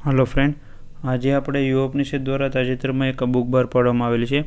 Hello friend, आज આપણે યુવા ઉપનિષદ દ્વારા તાજેતરમાં એક બુક બહાર પાડવામાં આવેલી છે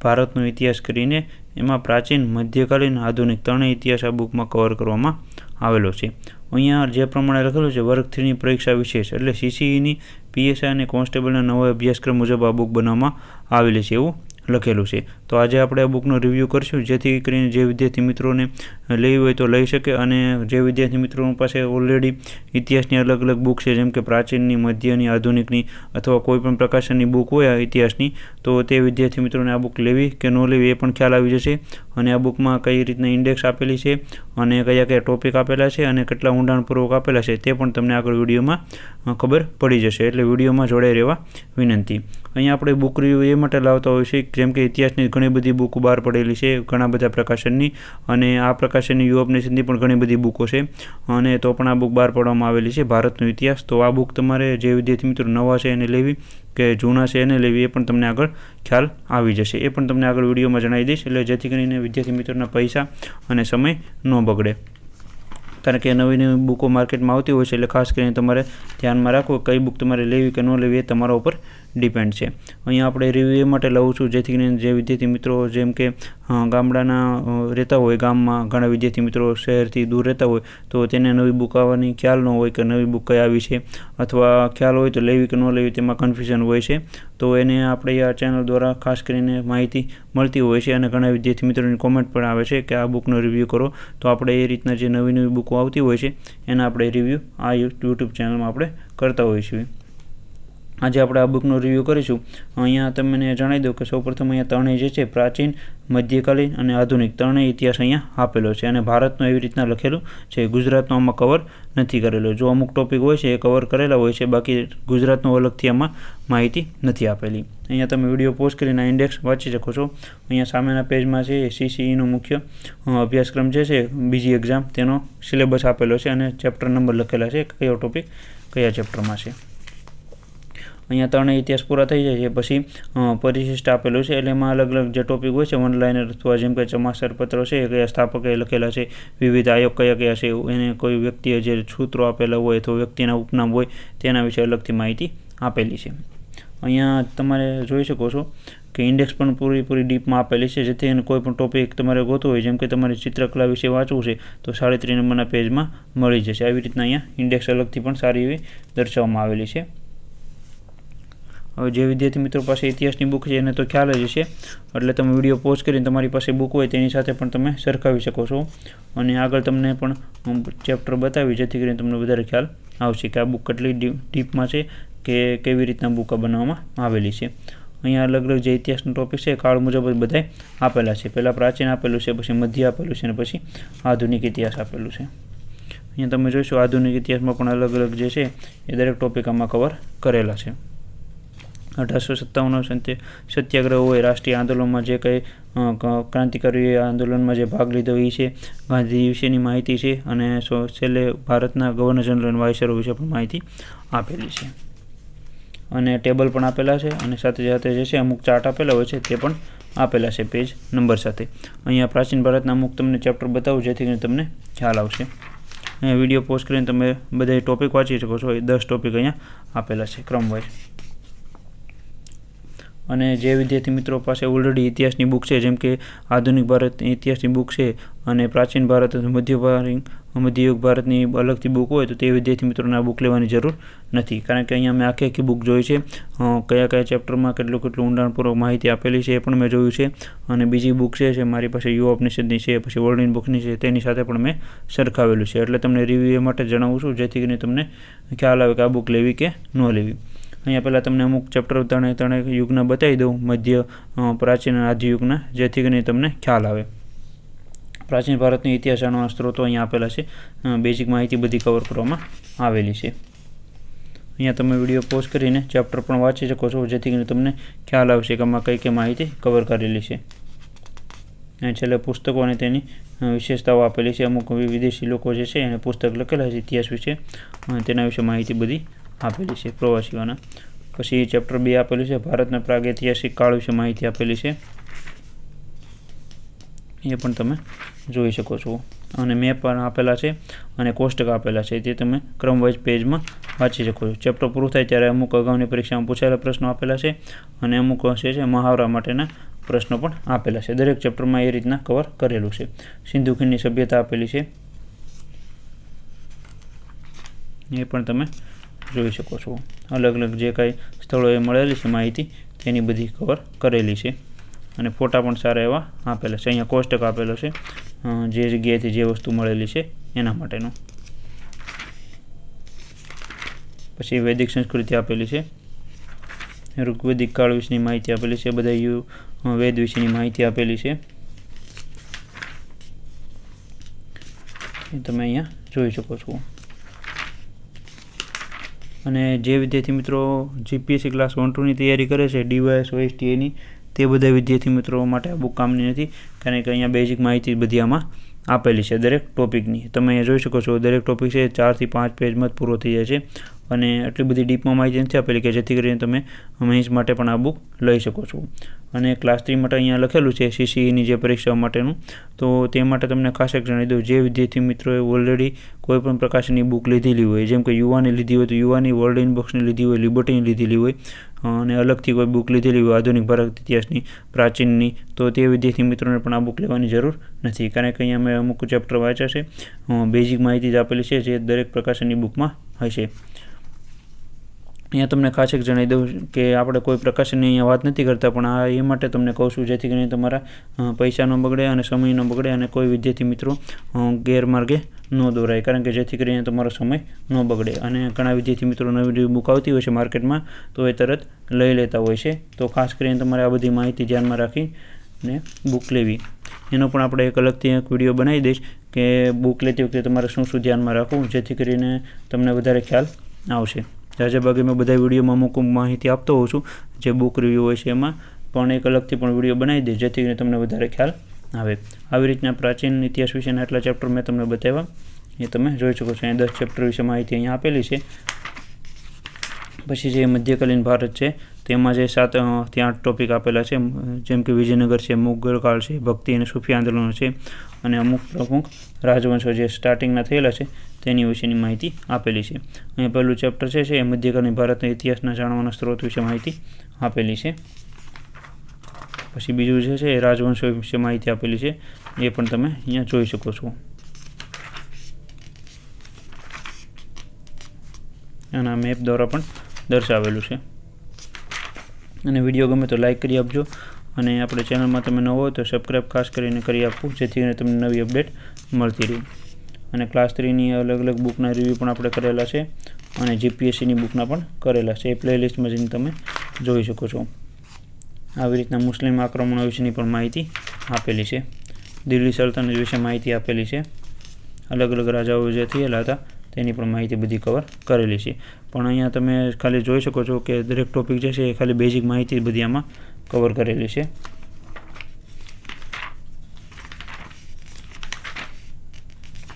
ભારતનો ઇતિહાસ કરીને. એમાં પ્રાચીન, મધ્યકાલીન, આધુનિક ત્રણેય ઇતિહાસ આ બુકમાં કવર કરવામાં આવેલો છે. અહીંયા જે પ્રમાણે લખેલું છે વર્ગ 3ની પરીક્ષા વિશેષ એટલે સીસીઈની, પીએસઆઈ અને કોન્સ્ટેબલના નવા અભ્યાસક્રમ મુજબ આ બુક બનાવવામાં આવેલી છે એવું લખેલું છે. તો આજે આપણે આ બુકનો રિવ્યૂ કરશું, જેથી કરીને જે વિદ્યાર્થી મિત્રોને લેવી હોય તો લઈ શકે. અને જે વિદ્યાર્થી મિત્રો પાસે ઓલરેડી ઇતિહાસની અલગ અલગ બુક છે, જેમ કે પ્રાચીનની, મધ્યની, આધુનિકની અથવા કોઈપણ પ્રકાશનની બુક હોય આ ઇતિહાસની, તો તે વિદ્યાર્થી મિત્રોને આ બુક લેવી કે ન લેવી એ પણ ખ્યાલ આવી જશે. અને આ બુકમાં કઈ રીતના ઇન્ડેક્સ આપેલી છે અને કયા કયા ટોપિક આપેલા છે અને કેટલા ઊંડાણપૂર્વક આપેલા છે તે પણ તમને આગળ વિડીયોમાં ખબર પડી જશે. એટલે વિડીયોમાં જોડાઈ રહેવા વિનંતી. અહીંયા આપણે બુક રિવ્યૂ એ માટે લાવતા હોય છે, જેમ કે ઇતિહાસની ઘણી બધી બુકો બહાર પડેલી છે, ઘણા બધા પ્રકાશનની, અને આ પ્રકાશનની યુવા ઉપનિષદની પણ ઘણી બધી બુકો છે. અને તો પણ આ બુક બહાર પાડવામાં આવેલી છે ભારતનો ઇતિહાસ. તો આ બુક તમારે જે વિદ્યાર્થી મિત્રો નવા છે એને લેવી કે જૂના છે એને લેવી એ પણ તમને આગળ ખ્યાલ આવી જશે. એ પણ તમને આગળ વિડીયોમાં જણાવી દઈશ, એટલે જેથી કરીને વિદ્યાર્થી મિત્રોના પૈસા અને સમય ન બગડે. કારણ કે નવી નવી બુકો માર્કેટમાં આવતી હોય છે, એટલે ખાસ કરીને તમારે ધ્યાનમાં રાખવું કઈ બુક તમારે લેવી કે ન લેવી એ તમારા ઉપર ડિપેન્ડ છે. અહીંયા આપણે રિવ્યૂ એ માટે લઉં છું, જેથી કરીને જે વિદ્યાર્થી મિત્રો જેમ કે ગામડાના રહેતા હોય, ગામમાં ઘણા વિદ્યાર્થી મિત્રો શહેરથી દૂર રહેતા હોય, તો તેને નવી બુક આવવાની ખ્યાલ ન હોય કે નવી બુક કઈ આવી છે, અથવા ખ્યાલ હોય તો લેવી કે ન લેવી તેમાં કન્ફ્યુઝન હોય છે. તો એને આપણે આ ચેનલ દ્વારા ખાસ કરીને માહિતી મળતી હોય છે. અને ઘણા વિદ્યાર્થી મિત્રોની કોમેન્ટ પણ આવે છે કે આ બુકનો રિવ્યૂ કરો. તો આપણે એ રીતના જે નવી નવી બુકો આવતી હોય છે એના આપણે રિવ્યૂ આ યુટ્યુબ ચેનલમાં આપણે કરતા હોઈએ છીએ. આજે આપણે આ બુકનો રિવ્યૂ કરીશું. અહીંયા તમને જણાવી દઉં કે સૌપ્રથમ અહીંયા ત્રણેય જે છે પ્રાચીન, મધ્યકાલીન અને આધુનિક ત્રણેય ઇતિહાસ અહીંયા આપેલો છે. અને ભારતનો એવી રીતના લખેલું છે, ગુજરાતનો આમાં કવર નથી કરેલો. જો અમુક ટોપિક હોય છે એ કવર કરેલા હોય છે, બાકી ગુજરાતનો અલગથી આમાં માહિતી નથી આપેલી. અહીંયા તમે વિડીયો પોઝ કરીને આ ઇન્ડેક્સ વાંચી શકો છો. અહીંયા સામેના પેજમાં છે સીસીઈનો મુખ્ય અભ્યાસક્રમ જે છે બીજી એક્ઝામ તેનો સિલેબસ આપેલો છે અને ચેપ્ટર નંબર લખેલા છે, કયો ટોપિક કયા ચેપ્ટરમાં છે. અહીંયા ત્રણેય ઇતિહાસ પૂરા થઈ જાય છે પછી પરિશિષ્ટ આપેલું છે, એટલે એમાં અલગ અલગ જે ટોપિક હોય છે વન લાઇનર અથવા જેમ કે સમાચાર પત્રો છે એ કયા સ્થાપકે લખેલા છે, વિવિધ આયોગ કયા કયા છે, એને કોઈ વ્યક્તિએ જે સૂત્રો આપેલા હોય અથવા વ્યક્તિના ઉપનામ હોય તેના વિશે અલગથી માહિતી આપેલી છે. અહીંયા તમારે જોઈ શકો છો કે ઇન્ડેક્સ પણ પૂરી ડીપમાં આપેલી છે, જેથી એને કોઈ પણ ટોપિક તમારે ગોતવો હોય, જેમ કે તમારે ચિત્રકલા વિશે વાંચવું છે તો 33 નંબરના પેજમાં મળી જશે. આવી રીતના અહીંયા ઇન્ડેક્સ અલગથી પણ સારી એવી દર્શાવવામાં આવેલી છે. હવે જે વિદ્યાર્થી મિત્રો પાસે ઇતિહાસની બુક છે એને તો ખ્યાલ જ હશે, એટલે તમે વિડીયો પોઝ કરીને તમારી પાસે બુક હોય તેની સાથે પણ તમે સરખાવી શકો છો. અને આગળ તમને પણ ચેપ્ટર બતાવી, જેથી કરીને તમને વધારે ખ્યાલ આવશે કે આ બુક કેટલી ડીપમાં છે કે કેવી રીતના બુક બનાવવામાં આવેલી છે. અહીંયા અલગ અલગ જે ઇતિહાસનો ટોપિક છે કાળ મુજબ જ બધા આપેલા છે. પહેલાં પ્રાચીન આપેલું છે, પછી મધ્ય આપેલું છે અને પછી આધુનિક ઇતિહાસ આપેલું છે. અહીંયા તમે જોઈશો આધુનિક ઇતિહાસમાં પણ અલગ અલગ જે છે એ દરેક ટોપિક આમાં કવર કરેલા છે. 1857 સત્યાગ્રહ હોય, રાષ્ટ્રીય આંદોલનમાં જે કંઈ ક્રાંતિકારી આંદોલનમાં જે ભાગ લીધો એ છે, ગાંધી વિશેની માહિતી છે, અને છેલ્લે ભારતના ગવર્નર જનરલ અને વાઇસરોય વિશે પણ માહિતી આપેલી છે. અને ટેબલ પણ આપેલા છે, અને સાથે સાથે જે છે અમુક ચાર્ટ આપેલા હોય છે તે પણ આપેલા છે પેજ નંબર સાથે. અહીંયા પ્રાચીન ભારતના અમુક તમને ચેપ્ટર બતાવું, જેથી કરીને તમને ખ્યાલ આવશે. અહીંયા વિડીયો પોઝ કરીને તમે બધા ટોપિક વાંચી શકો છો. 10 ટોપિક અહીંયા આપેલા છે ક્રમવાઇઝ. અને જે વિદ્યાર્થી મિત્રો પાસે ઓલરેડી ઇતિહાસની બુક છે, જેમ કે આધુનિક ભારત ઇતિહાસની બુક છે અને પ્રાચીન ભારત મધ્યયુગ ભારતની અલગથી બુક હોય, તો તે વિદ્યાર્થી મિત્રોને આ બુક લેવાની જરૂર નથી. કારણ કે અહીંયા મેં આખી બુક જોઈ છે, કયા કયા ચેપ્ટરમાં કેટલું ઊંડાણપૂર્વક માહિતી આપેલી છે એ પણ મેં જોયું છે. અને બીજી બુક છે મારી પાસે યુવા ઉપનિષદની છે, પછી વર્લ્ડ બુકની છે, તેની સાથે પણ મેં સરખાવેલું છે. એટલે તમને રિવ્યૂ એ માટે જણાવું છું, જેથી કરીને તમને ખ્યાલ આવે કે આ બુક લેવી કે ન લેવી. અહીંયા પહેલાં તમને અમુક ચેપ્ટર ત્રણેય યુગના બતાવી દઉં, મધ્ય, પ્રાચીન અને આદિયુગના, જેથી કરીને તમને ખ્યાલ આવે. પ્રાચીન ભારતનો ઇતિહાસ જાણવાના સ્ત્રોતો અહીંયા આપેલા છે, બેઝિક માહિતી બધી કવર કરવામાં આવેલી છે. અહીંયા તમે વિડીયો પોઝ કરીને ચેપ્ટર પણ વાંચી શકો છો, જેથી કરીને તમને ખ્યાલ આવશે કે આમાં કઈ કઈ માહિતી કવર કરેલી છે. અને છેલ્લે પુસ્તકો અને તેની વિશેષતાઓ આપેલી છે. અમુક વિદેશી લોકો જે છે એને પુસ્તક લખેલા છે ઇતિહાસ વિશે, તેના વિશે માહિતી બધી આપેલી છે પ્રવાસીઓના. પછી ચેપ્ટર 2 આપેલું છે ભારતના પ્રાગૈતિહાસિક કાળ વિશે માહિતી આપેલી છે, એ પણ તમે જોઈ શકો છો. અને મેપ પણ આપેલા છે અને કોષ્ટક આપેલા છે, તે તમે ક્રમવાઇઝ પેજમાં વાંચી શકો છો. ચેપ્ટર પૂરું થાય ત્યારે અમુક અગાઉની પરીક્ષામાં પૂછાયેલા પ્રશ્નો આપેલા છે અને અમુક છે મહાવરા માટેના પ્રશ્નો પણ આપેલા છે. દરેક ચેપ્ટરમાં એ રીતના કવર કરેલું છે. સિંધુ ખીણની સભ્યતા આપેલી છે, એ પણ તમે જોઈ શકો છો. અલગ અલગ જે કાંઈ સ્થળોએ મળેલી છે માહિતી તેની બધી કવર કરેલી છે અને ફોટા પણ સારા એવા આપેલા છે. અહીંયા કોષ્ટક આપેલો છે જે જગ્યાએથી જે વસ્તુ મળેલી છે એના માટેનું. પછી વૈદિક સંસ્કૃતિ આપેલી છે, ઋગ્વેદિક કાળ વિશેની માહિતી આપેલી છે, બધા વેદ વિશેની માહિતી આપેલી છે, એ તમે અહીંયા જોઈ શકો છો. અને જે વિદ્યાર્થી મિત્રો જીપીએસસી ક્લાસ 1-2ની તૈયારી કરે છે, ડીવાયએસ OSTAની, તે બધા વિદ્યાર્થી મિત્રો માટે આ બુક કામની નથી, કારણ કે અહીંયા બેઝિક માહિતી બધી આમાં આપેલી છે દરેક ટોપિકની. તમે અહીંયા જોઈ શકો છો દરેક ટોપિક છે 4 થી 5 પેજમાં જ પૂરો થઈ જાય છે અને એટલી બધી ડીપમાં માહિતી નથી આપેલી કે જેથી કરીને તમે મેઇન્સ માટે પણ આ બુક લઈ શકો છો. અને ક્લાસ 3 માટે અહીંયા લખેલું છે CCEની જે પરીક્ષાઓ માટેનું, તો તે માટે તમને ખાસ એક જણાવી દઉં, જે વિદ્યાર્થી મિત્રોએ ઓલરેડી કોઈપણ પ્રકારની બુક લીધેલી હોય, જેમ કે યુવાની લીધી હોય તો યુવાની, વર્લ્ડ ઇનબોક્સની લીધી હોય, લિબર્ટીની લીધેલી હોય અને અલગથી કોઈ બુક લીધેલી હોય આધુનિક ભારત ઇતિહાસની, પ્રાચીનની, તો તે વિદ્યાર્થી મિત્રોને પણ આ બુક લેવાની જરૂર નથી, કારણ કે અહીંયા મેં અમુક ચેપ્ટર વાંચ્યા છે, બેઝિક માહિતી જ આપેલી છે જે દરેક પ્રકારની બુકમાં હશે. અહીંયા તમને ખાસ એક જણાવી દઉં કે આપણે કોઈ પ્રકાશનની અહીંયા વાત નથી કરતા, પણ આ એ માટે તમને કહું છું જેથી કરીને તમારા પૈસા ન બગડે અને સમય ન બગડે અને કોઈ વિદ્યાર્થી મિત્રો ગેરમાર્ગે ન દોરાય, કારણ કે જેથી કરીને તમારો સમય ન બગડે. અને ઘણા વિદ્યાર્થી મિત્રો નવી નવી બુક આવતી હોય છે માર્કેટમાં, તો એ તરત લઈ લેતા હોય છે, તો ખાસ કરીને તમારે આ બધી માહિતી ધ્યાનમાં રાખીને બુક લેવી. એનો પણ આપણે એક અલગથી એક વિડીયો બનાવી દઈશ કે બુક લેતી વખતે તમારે શું શું ધ્યાનમાં રાખવું, જેથી કરીને તમને વધારે ખ્યાલ આવશે. જાજા ભાગે મેં બધા વિડીયોમાં અમુક માહિતી આપતો હોઉં છું, જે બુક રિવ્યૂ હોય છે એમાં પણ એક અલગથી પણ વિડીયો બનાવી દઈશ જેથી કરીને તમને વધારે ખ્યાલ આવે. આવી રીતના પ્રાચીન ઇતિહાસ વિશેના એટલા ચેપ્ટર મેં તમને બતાવ્યા, એ તમે જોઈ શકો છો. અહીં 10 ચેપ્ટર વિશે માહિતી અહીંયા આપેલી છે. પછી જે મધ્યકાલીન ભારત છે તેમાં જે 7 થી 8 ટોપિક આપેલા છે, જેમ કે વિજયનગર છે, મુગલ કાળ છે, ભક્તિ અને સૂફી આંદોલનો છે અને અમુક પ્રમુખ રાજવંશો જે સ્ટાર્ટિંગના થયેલા છે તેની વિશેની માહિતી આપેલી છે. અહીં પહેલું ચેપ્ટર છે એ મધ્યકાલીન ભારતના ઇતિહાસના જાણવાના સ્ત્રોત વિશે માહિતી આપેલી છે. પછી બીજું જે છે એ રાજવંશો વિશે માહિતી આપેલી છે, એ પણ તમે અહીંયા જોઈ શકો છો. આના મેપ દ્વારા પણ દર્શાવેલું છે. અને વિડીયો ગમે તો લાઈક કરી આપજો અને આપણે ચેનલમાં તમે નવો હોય તો સબસ્ક્રાઈબ ખાસ કરીને કરી આપવું, જેથી કરીને તમને નવી અપડેટ મળતી રહે. અને ક્લાસ 3ની અલગ અલગ બુકના રિવ્યૂ પણ આપણે કરેલા છે અને જીપીએસસીની બુકના પણ કરેલા છે, એ પ્લેલિસ્ટમાં જઈને તમે જોઈ શકો છો. આવી રીતના મુસ્લિમ આક્રમણો વિશેની પણ માહિતી આપેલી છે, દિલ્હી સલ્તનત વિશે માહિતી આપેલી છે, અલગ અલગ રાજાઓ જે થયેલા હતા તેની પણ માહિતી બધી કવર કરેલી છે. પણ અહીંયા તમે ખાલી જોઈ શકો છો કે દરેક ટોપિક જે છે એ ખાલી બેઝિક માહિતી બધી આમાં કવર કરેલી છે.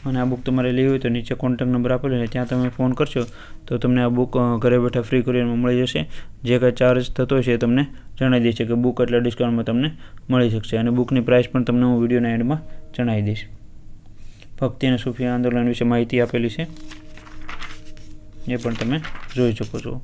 અને આ બુક તમારે લેવી હોય તો નીચે કોન્ટેક્ટ નંબર આપેલો છે, ત્યાં તમે ફોન કરશો તો તમને આ બુક ઘરે બેઠા ફ્રી કુરિયરમાં મળી જશે. જે કાંઈ ચાર્જ થતો હોય છે એ તમને જણાવી દઈશ કે બુક એટલા ડિસ્કાઉન્ટમાં તમને મળી શકશે. અને બુકની પ્રાઇસ પણ તમને હું વિડીયોના એન્ડમાં જણાવી દઈશ. ભક્તિ અને સૂફી આંદોલન વિશે માહિતી આપેલી છે, એ પણ તમે જોઈ શકો છો.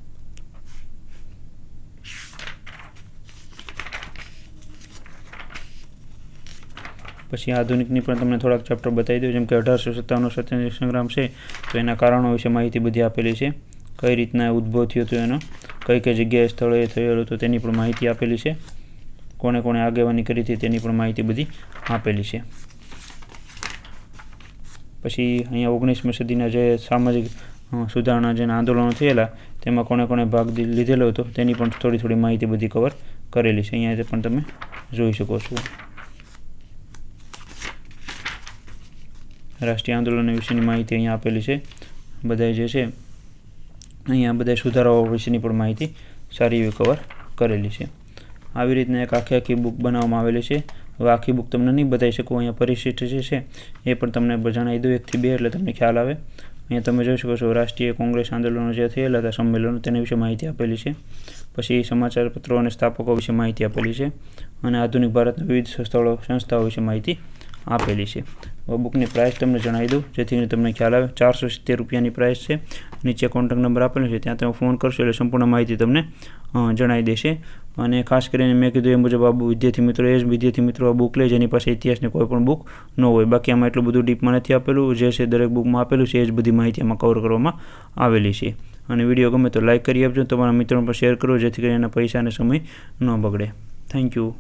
પછી આધુનિકની પણ તમને થોડાક ચેપ્ટર બતાવી દઉં, જેમ કે 1857નો સ્વાતંત્ર્ય સંગ્રામ છે તો એના કારણો વિશે માહિતી બધી આપેલી છે, કઈ રીતના ઉદ્ભવ થયો હતો એનો, કઈ કઈ જગ્યાએ સ્થળોએ થયેલો હતો તેની પણ માહિતી આપેલી છે, કોણે કોણે આગેવાની કરી હતી તેની પણ માહિતી બધી આપેલી છે. પછી અહીંયા 19મી સદીના જે સામાજિક સુધારણા જેના આંદોલનો થયેલા તેમાં કોણે કોણે ભાગ લીધેલો હતો તેની પણ થોડી થોડી માહિતી બધી કવર કરેલી છે, અહીંયા પણ તમે જોઈ શકો છો. રાષ્ટ્રીય આંદોલન વિશેની માહિતી અહીંયા આપેલી છે, બધા જે છે અહીંયા બધા સુધારાઓ વિશેની પણ માહિતી સારી એવી કવર કરેલી છે. આવી રીતના એક આખી બુક બનાવવામાં આવેલી છે. હવે આખી બુક તમને નહીં બતાવી શકું, અહીંયા પરિશિષ્ટ જે છે એ પણ તમને જણાવી દઉં 1 થી 2 એટલે તમને ખ્યાલ આવે. અહીંયા તમે જોઈ શકો છો રાષ્ટ્રીય કોંગ્રેસ આંદોલનો જે થયેલા હતા સંમેલનો તેના વિશે માહિતી આપેલી છે. પછી સમાચાર પત્રો અને સ્થાપકો વિશે માહિતી આપેલી છે અને આધુનિક ભારતના વિવિધ સ્થળો સંસ્થાઓ વિશે માહિતી આપેલી છે. બુકની પ્રાઇસ તમને જણાવી દઉં જેથી તમને ખ્યાલ આવે. 470 રૂપિયાની પ્રાઇસ છે. નીચે કોન્ટેક્ટ નંબર આપેલો છે, ત્યાં તમે ફોન કરશો એટલે સંપૂર્ણ માહિતી તમને જણાવી દેશે. અને ખાસ કરીને મેં કીધું એ મુજબ આ વિદ્યાર્થી મિત્રો આ બુક લે જેની પાસે ઇતિહાસની કોઈ પણ બુક ન હોય. બાકી આમાં એટલું બધું ડીપમાં નથી આપેલું, જે છે દરેક બુકમાં આપેલું છે એ જ બધી માહિતી આમાં કવર કરવામાં આવેલી છે. અને વિડીયો ગમે તો લાઇક કરી આપજો, તમારા મિત્રો પર શેર કરો જેથી કરીને એના પૈસા અને સમય ન બગડે. Thank you.